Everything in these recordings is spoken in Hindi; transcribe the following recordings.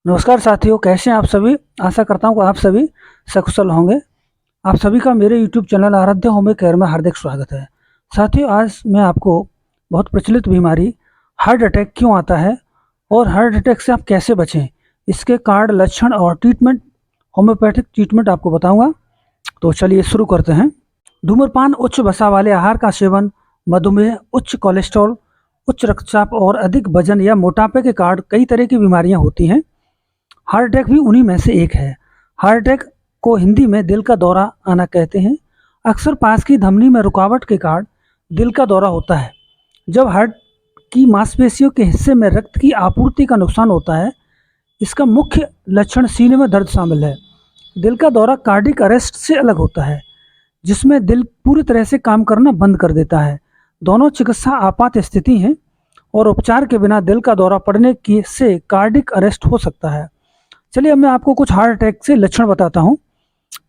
नमस्कार साथियों, कैसे हैं आप सभी। आशा करता हूँ कि आप सभी सकुशल होंगे। आप सभी का मेरे YouTube चैनल आराध्य होम केयर में हार्दिक स्वागत है। साथियों, आज मैं आपको बहुत प्रचलित बीमारी हार्ट अटैक क्यों आता है और हार्ट अटैक से आप कैसे बचें, इसके कार्ड, लक्षण और ट्रीटमेंट, होम्योपैथिक ट्रीटमेंट आपको बताऊँगा। तो चलिए शुरू करते हैं। धूम्रपान, उच्च वसा वाले आहार का सेवन, मधुमेह, उच्च कोलेस्ट्रॉल, उच्च रक्तचाप और अधिक वजन या मोटापे के कारण कई तरह की बीमारियां होती हैं। हार्ट अटैक भी उन्हीं में से एक है। हार्ट अटैक को हिंदी में दिल का दौरा आना कहते हैं। अक्सर पास की धमनी में रुकावट के कारण दिल का दौरा होता है। जब हार्ट की मांसपेशियों के हिस्से में रक्त की आपूर्ति का नुकसान होता है। इसका मुख्य लक्षण सीने में दर्द शामिल है। दिल का दौरा कार्डिक अरेस्ट से अलग होता है, जिसमें दिल पूरी तरह से काम करना बंद कर देता है। दोनों चिकित्सा आपात स्थिति हैं और उपचार के बिना दिल का दौरा पड़ने की से कार्डिक अरेस्ट हो सकता है। चलिए अब मैं आपको कुछ हार्ट अटैक से लक्षण बताता हूँ।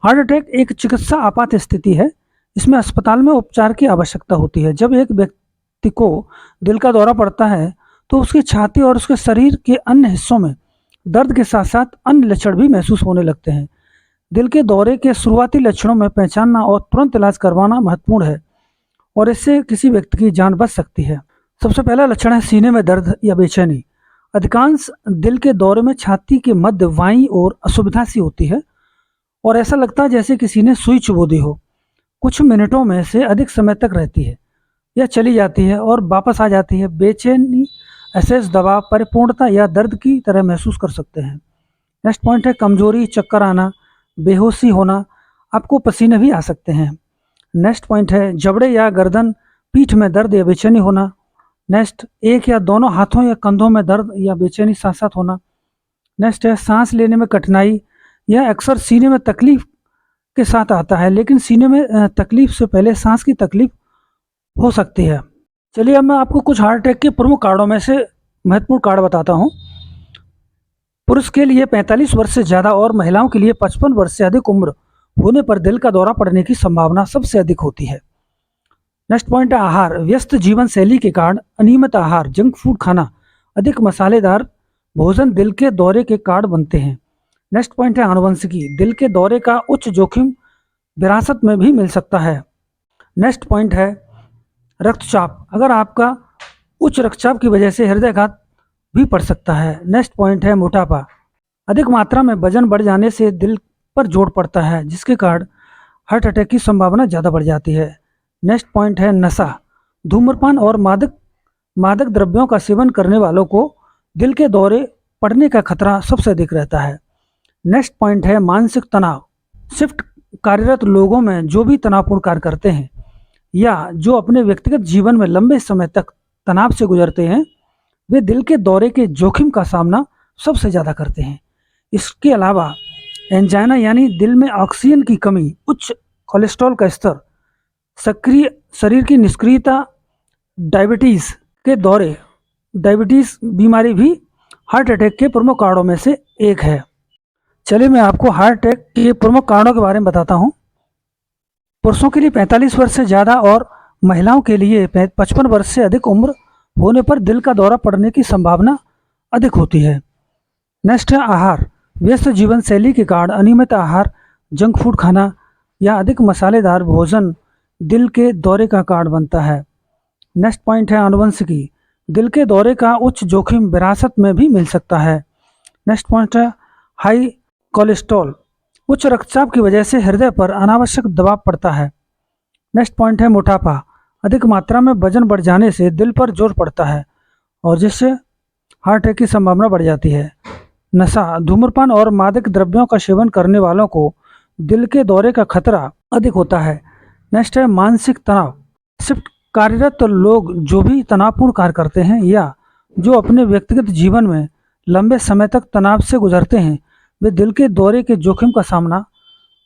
हार्ट अटैक एक चिकित्सा आपात स्थिति है। इसमें अस्पताल में उपचार की आवश्यकता होती है। जब एक व्यक्ति को दिल का दौरा पड़ता है तो उसकी छाती और उसके शरीर के अन्य हिस्सों में दर्द के साथ साथ अन्य लक्षण भी महसूस होने लगते हैं। दिल के दौरे के शुरुआती लक्षणों में पहचानना और तुरंत इलाज करवाना महत्वपूर्ण है और इससे किसी व्यक्ति की जान बच सकती है। सबसे पहला लक्षण है सीने में दर्द या बेचैनी। अधिकांश दिल के दौरे में छाती के मध्य वाईं ओर असुविधा सी होती है और ऐसा लगता है जैसे किसी ने सुई चुभो दी हो। कुछ मिनटों में से अधिक समय तक रहती है या चली जाती है और वापस आ जाती है। बेचैनी, अशेष दबाव, परिपूर्णता या दर्द की तरह महसूस कर सकते हैं। नेक्स्ट पॉइंट है कमजोरी, चक्कर आना, बेहोशी होना, आपको पसीने भी आ सकते हैं। नेक्स्ट पॉइंट है जबड़े या गर्दन, पीठ में दर्द या बेचैनी होना। नेक्स्ट, एक या दोनों हाथों या कंधों में दर्द या बेचैनी साथ साथ होना। नेक्स्ट है सांस लेने में कठिनाई। यह अक्सर सीने में तकलीफ के साथ आता है, लेकिन सीने में तकलीफ से पहले सांस की तकलीफ हो सकती है। चलिए अब मैं आपको कुछ हार्ट अटैक के प्रमुख कारणों में से महत्वपूर्ण कारण बताता हूँ। पुरुष के लिए 45 वर्ष से ज़्यादा और महिलाओं के लिए 55 वर्ष से अधिक उम्र होने पर दिल का दौरा पड़ने की संभावना सबसे अधिक होती है। नेक्स्ट पॉइंट है आहार। व्यस्त जीवन शैली के कारण अनियमित आहार, जंक फूड खाना, अधिक मसालेदार भोजन दिल के दौरे के कारण बनते हैं। नेक्स्ट पॉइंट है आनुवंशिकी। दिल के दौरे का उच्च जोखिम विरासत में भी मिल सकता है। नेक्स्ट पॉइंट है रक्तचाप। अगर आपका उच्च रक्तचाप की वजह से हृदयाघात भी पड़ सकता है। नेक्स्ट पॉइंट है मोटापा। अधिक मात्रा में वजन बढ़ जाने से दिल पर जोर पड़ता है, जिसके कारण हार्ट अटैक की संभावना ज़्यादा बढ़ जाती है। नेक्स्ट पॉइंट है नशा। धूम्रपान और मादक द्रव्यों का सेवन करने वालों को दिल के दौरे पड़ने का खतरा सबसे अधिक रहता है। नेक्स्ट पॉइंट है मानसिक तनाव। शिफ्ट कार्यरत लोगों में जो भी तनावपूर्ण कार्य करते हैं या जो अपने व्यक्तिगत जीवन में लंबे समय तक तनाव से गुजरते हैं, वे दिल के दौरे के जोखिम का सामना सबसे ज़्यादा करते हैं। इसके अलावा एंजाइना यानी दिल में ऑक्सीजन की कमी, उच्च कोलेस्ट्रॉल का स्तर, सक्रिय शरीर की निष्क्रियता, डायबिटीज़ बीमारी भी हार्ट अटैक के प्रमुख कारणों में से एक है। चलिए मैं आपको हार्ट अटैक के प्रमुख कारणों के बारे में बताता हूँ। पुरुषों के लिए 45 वर्ष से ज़्यादा और महिलाओं के लिए 55 वर्ष से अधिक उम्र होने पर दिल का दौरा पड़ने की संभावना अधिक होती है। नेक्स्ट है आहार। व्यस्त जीवन शैली के कारण अनियमित आहार, जंक फूड खाना या अधिक मसालेदार भोजन दिल के दौरे का कारण बनता है। नेक्स्ट पॉइंट है आनुवंशिकी। दिल के दौरे का उच्च जोखिम विरासत में भी मिल सकता है। नेक्स्ट पॉइंट है हाई कोलेस्ट्रॉल। उच्च रक्तचाप की वजह से हृदय पर अनावश्यक दबाव पड़ता है। नेक्स्ट पॉइंट है मोटापा। अधिक मात्रा में वजन बढ़ जाने से दिल पर जोर पड़ता है और जिससे हार्ट अटैक की संभावना बढ़ जाती है। नशा। धूम्रपान और मादक द्रव्यों का सेवन करने वालों को दिल के दौरे का खतरा अधिक होता है। नेक्स्ट है मानसिक तनाव। शिफ्ट कार्यरत लोग जो भी तनावपूर्ण कार्य करते हैं या जो अपने व्यक्तिगत जीवन में लंबे समय तक तनाव से गुजरते हैं, वे दिल के दौरे के जोखिम का सामना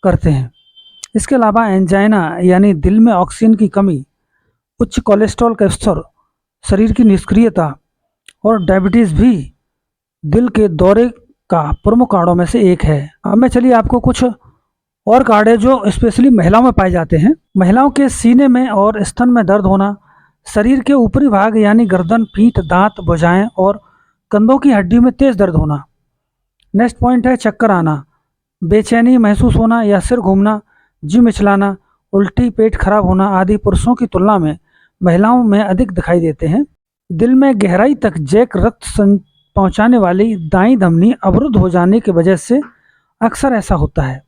करते हैं। इसके अलावा एंजाइना यानी दिल में ऑक्सीजन की कमी, उच्च कोलेस्ट्रॉल का स्तर, शरीर की निष्क्रियता और डायबिटीज़ भी दिल के दौरे का प्रमुख कारणों में से एक है। अब मैं चलिए आपको कुछ और कारण है जो स्पेशली महिलाओं में पाए जाते हैं। महिलाओं के सीने में और स्तन में दर्द होना, शरीर के ऊपरी भाग यानी गर्दन, पीठ, दांत, भुजाएं और कंधों की हड्डी में तेज दर्द होना। नेक्स्ट पॉइंट है चक्कर आना, बेचैनी महसूस होना या सिर घूमना, जी मिचलाना, उल्टी, पेट खराब होना आदि पुरुषों की तुलना में महिलाओं में अधिक दिखाई देते हैं। दिल में गहराई तक जैक रक्त पहुंचाने वाली दाईं धमनी अवरुद्ध हो जाने की वजह से अक्सर ऐसा होता है।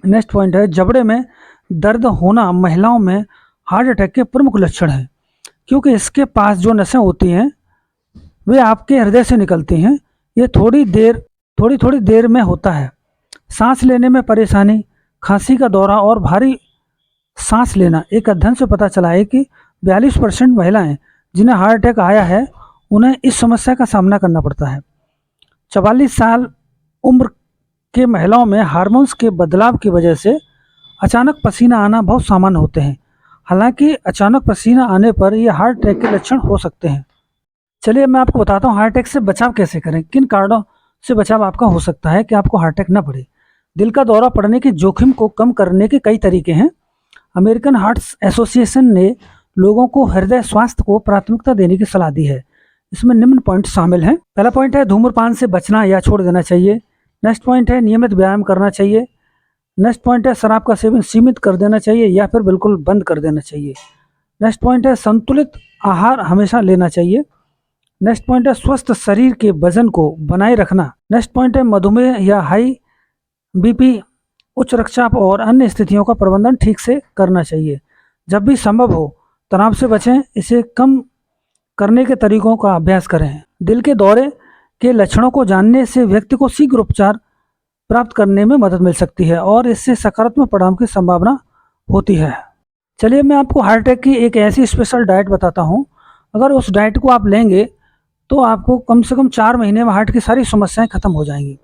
नेक्स्ट पॉइंट है जबड़े में दर्द होना महिलाओं में हार्ट अटैक के प्रमुख लक्षण हैं, क्योंकि इसके पास जो नसें होती हैं वे आपके हृदय से निकलती हैं। ये थोड़ी देर में होता है। सांस लेने में परेशानी, खांसी का दौरा और भारी सांस लेना। एक अध्ययन से पता चला है कि 42% महिलाएं जिन्हें हार्ट अटैक आया है उन्हें इस समस्या का सामना करना पड़ता है। 44 साल उम्र के महिलाओं में हार्मोन्स के बदलाव की वजह से अचानक पसीना आना बहुत सामान्य होते हैं। हालांकि अचानक पसीना आने पर यह हार्ट अटैक के लक्षण हो सकते हैं। चलिए मैं आपको बताता हूँ हार्ट अटैक से बचाव कैसे करें, किन कारणों से बचाव आपका हो सकता है कि आपको हार्ट अटैक न पड़े। दिल का दौरा पड़ने के जोखिम को कम करने के कई तरीके हैं। अमेरिकन हार्ट एसोसिएशन ने लोगों को हृदय स्वास्थ्य को प्राथमिकता देने की सलाह दी है। इसमें निम्न पॉइंट शामिल हैं। पहला पॉइंट है धूम्रपान से बचना या छोड़ देना चाहिए। नेक्स्ट पॉइंट है नियमित व्यायाम करना चाहिए। नेक्स्ट पॉइंट है शराब का सेवन सीमित कर देना चाहिए या फिर बिल्कुल बंद कर देना चाहिए। नेक्स्ट पॉइंट है संतुलित आहार हमेशा लेना चाहिए। नेक्स्ट पॉइंट है स्वस्थ शरीर के वजन को बनाए रखना। नेक्स्ट पॉइंट है मधुमेह या हाई बीपी, उच्च रक्तचाप और अन्य स्थितियों का प्रबंधन ठीक से करना चाहिए। जब भी संभव हो तनाव से बचें, इसे कम करने के तरीकों का अभ्यास करें। दिल के दौरे के लक्षणों को जानने से व्यक्ति को शीघ्र उपचार प्राप्त करने में मदद मिल सकती है और इससे सकारात्मक परिणाम की संभावना होती है। चलिए मैं आपको हार्ट अटैक की एक ऐसी स्पेशल डाइट बताता हूँ। अगर उस डाइट को आप लेंगे तो आपको कम से कम 4 महीने में हार्ट की सारी समस्याएं खत्म हो जाएंगी।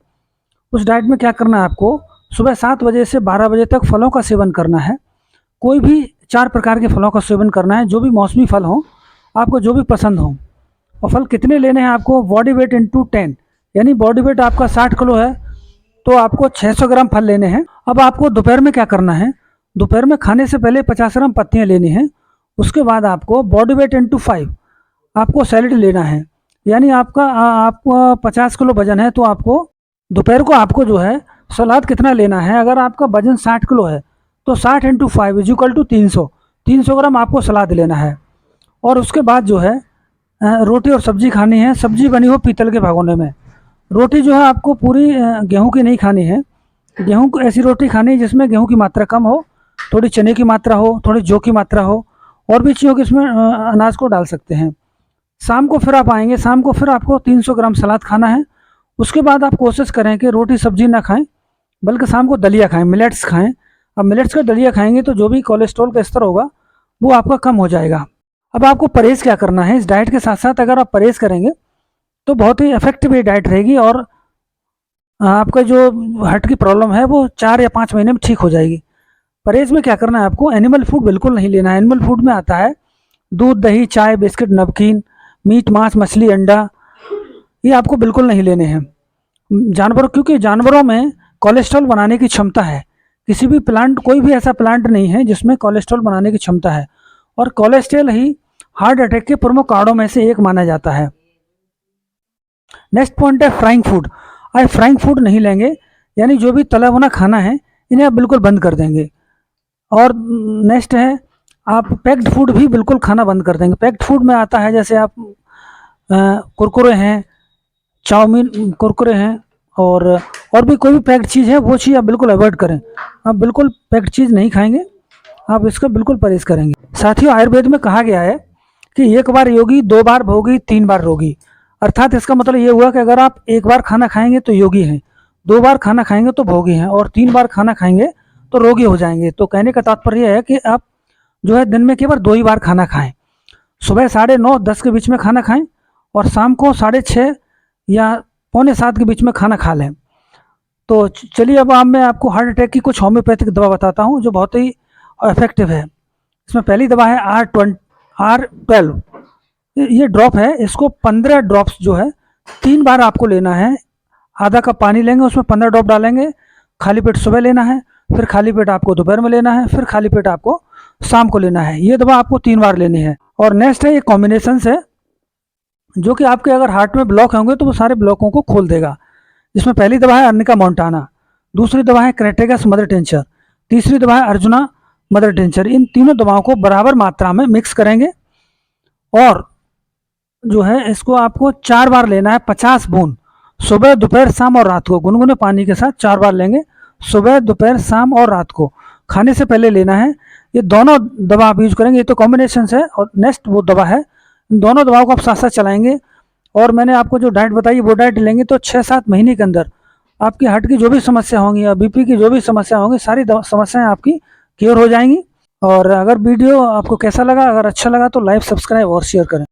उस डाइट में क्या करना है आपको, सुबह 7 बजे से 12 बजे तक फलों का सेवन करना है। कोई भी 4 प्रकार के फलों का सेवन करना है, जो भी मौसमी फल हों, आपको जो भी पसंद हो। और फल कितने लेने हैं आपको, बॉडी वेट इंटू 10, यानी बॉडी वेट आपका 60 किलो है तो आपको 600 ग्राम फल लेने हैं। अब आपको दोपहर में क्या करना है, दोपहर में खाने से पहले 50 ग्राम पत्तियाँ लेनी हैं। उसके बाद आपको बॉडी वेट इंटू 5 आपको सैलेड लेना है। यानी आपका 50 किलो वजन है तो आपको दोपहर को आपको जो है सलाद कितना लेना है। अगर आपका वजन 60 किलो है तो 60 इंटू 5 इक्वल टू 300 ग्राम आपको सलाद लेना है। और उसके बाद जो है रोटी और सब्जी खानी है। सब्जी बनी हो पीतल के भगोने में। रोटी जो है आपको पूरी गेहूं की नहीं खानी है। गेहूं को ऐसी रोटी खानी है जिसमें गेहूं की मात्रा कम हो, थोड़ी चने की मात्रा हो, थोड़ी जौ की मात्रा हो, और भी चीज़ों की इसमें अनाज को डाल सकते हैं। शाम को फिर आप आएंगे, शाम को फिर आपको 300 ग्राम सलाद खाना है। उसके बाद आप कोशिश करें कि रोटी सब्जी ना खाएं, बल्कि शाम को दलिया खाएं, मिलेट्स खाएं। अब मिलेट्स का दलिया खाएंगे तो जो भी कोलेस्ट्रॉल का स्तर होगा वो आपका कम हो जाएगा। अब आपको परहेज़ क्या करना है, इस डाइट के साथ साथ अगर आप परहेज़ करेंगे तो बहुत ही इफेक्टिव ये डाइट रहेगी और आपका जो हार्ट की प्रॉब्लम है वो 4 या 5 महीने में ठीक हो जाएगी। परहेज़ में क्या करना है आपको, एनिमल फूड बिल्कुल नहीं लेना है। एनिमल फूड में आता है दूध, दही, चाय, बिस्किट, नमकीन, मीट, मांस, मछली, अंडा, ये आपको बिल्कुल नहीं लेने हैं। क्योंकि जानवरों में कोलेस्ट्रॉल बनाने की क्षमता है। किसी भी प्लांट, कोई भी ऐसा प्लांट नहीं है जिसमें कोलेस्ट्रॉल बनाने की क्षमता है, और कोलेस्ट्रॉल ही हार्ट अटैक के प्रमुख कारणों में से एक माना जाता है। नेक्स्ट पॉइंट है फ्राइंग फूड। आज फ्राइंग फूड नहीं लेंगे, यानी जो भी तला भुना खाना है इन्हें आप बिल्कुल बंद कर देंगे। और नेक्स्ट है आप पैक्ड फूड भी बिल्कुल खाना बंद कर देंगे। पैक्ड फूड में आता है जैसे आप कुरकुरे हैं, चाउमीन, कुरकुरे हैं, और भी कोई भी पैक्ड चीज़ है वो चीज़ आप बिल्कुल अवॉइड करें। आप बिल्कुल पैक्ड चीज़ नहीं खाएंगे, आप इसका बिल्कुल परहेज करेंगे। साथियों, आयुर्वेद में कहा गया है कि 1 बार योगी, 2 बार भोगी, 3 बार रोगी। अर्थात इसका मतलब ये हुआ कि अगर आप 1 बार खाना खाएंगे तो योगी हैं, 2 बार खाना खाएंगे तो भोगी हैं, और 3 बार खाना खाएंगे तो रोगी हो जाएंगे। तो कहने का तात्पर्य है कि आप जो है दिन में केवल 2 ही बार खाना खाएं। सुबह 9:30-10 के बीच में खाना खाएं और शाम को 6:30 या 6:45 के बीच में खाना खा लें। तो चलिए अब मैं आपको हार्ट अटैक की कुछ होम्योपैथिक दवा बताता हूँ जो बहुत ही इफेक्टिव है। इसमें पहली दवा है R12। ये ड्रॉप है, इसको 15 ड्रॉप्स जो है 3 बार आपको लेना है। आधा कप पानी लेंगे, उसमें 15 ड्रॉप डालेंगे। खाली पेट सुबह लेना है, फिर खाली पेट आपको दोपहर में लेना है, फिर खाली पेट आपको शाम को लेना है। ये दवा आपको 3 बार लेनी है। और नेक्स्ट है ये कॉम्बिनेशन है जो कि आपके अगर हार्ट में ब्लॉक होंगे तो वो सारे ब्लॉकों को खोल देगा। जिसमें पहली दवा है अर्निका मोंटाना, दूसरी दवा है क्रेटेगस मदर टिंचर, तीसरी दवा है अर्जुना मदर टिंचर। इन तीनों दवाओं को बराबर मात्रा में मिक्स करेंगे और जो है इसको आपको 4 बार लेना है, 50 बूंद, सुबह दोपहर शाम और रात को गुनगुने पानी के साथ 4 बार लेंगे, सुबह दोपहर शाम और रात को खाने से पहले लेना है। ये दोनों दवा आप यूज करेंगे, ये तो कॉम्बिनेशन है और नेक्स्ट वो दवा है। इन दोनों दवाओं को आप साथ साथ चलाएंगे और मैंने आपको जो डाइट बताई वो डाइट लेंगे तो 6-7 महीने के अंदर आपकी हार्ट की जो भी समस्या होंगी या बीपी की जो भी समस्या होंगी सारी समस्याएं आपकी क्लियर हो जाएंगी। और अगर वीडियो आपको कैसा लगा, अगर अच्छा लगा तो लाइक, सब्सक्राइब और शेयर करें।